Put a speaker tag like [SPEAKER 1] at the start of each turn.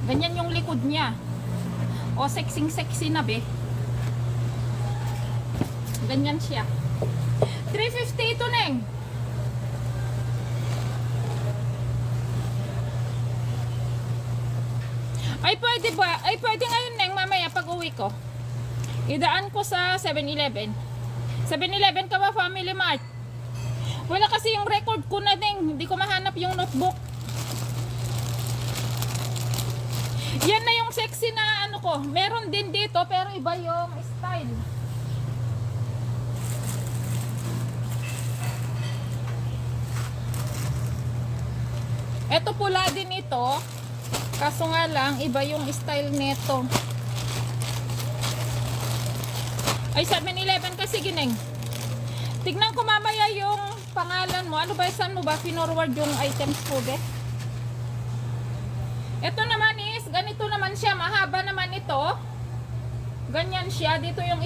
[SPEAKER 1] Ganyan yung likod niya. O, sexy na, be. Ganyan siya. 350 ito, Neng. Ay, pwede ba? Ay, pwede ngayon, Neng, mamaya pag uwi ko. Idaan ko sa 7-Eleven. 7-Eleven ka ba, Family Mart? Wala kasi yung record ko na, Neng. Hindi ko mahanap yung notebook. Yan na yung sexy na ano ko. Meron din dito, pero iba yung style. Ito pula din ito. Kaso nga lang, iba yung style nito. Ay, 7-Eleven kasi, Gineng. Tignan ko mamaya yung pangalan mo. Ano ba, saan mo ba pinorward yung items ko, be? Ito naman is, ganito naman siya. Mahaba naman ito. Ganyan siya. Dito yung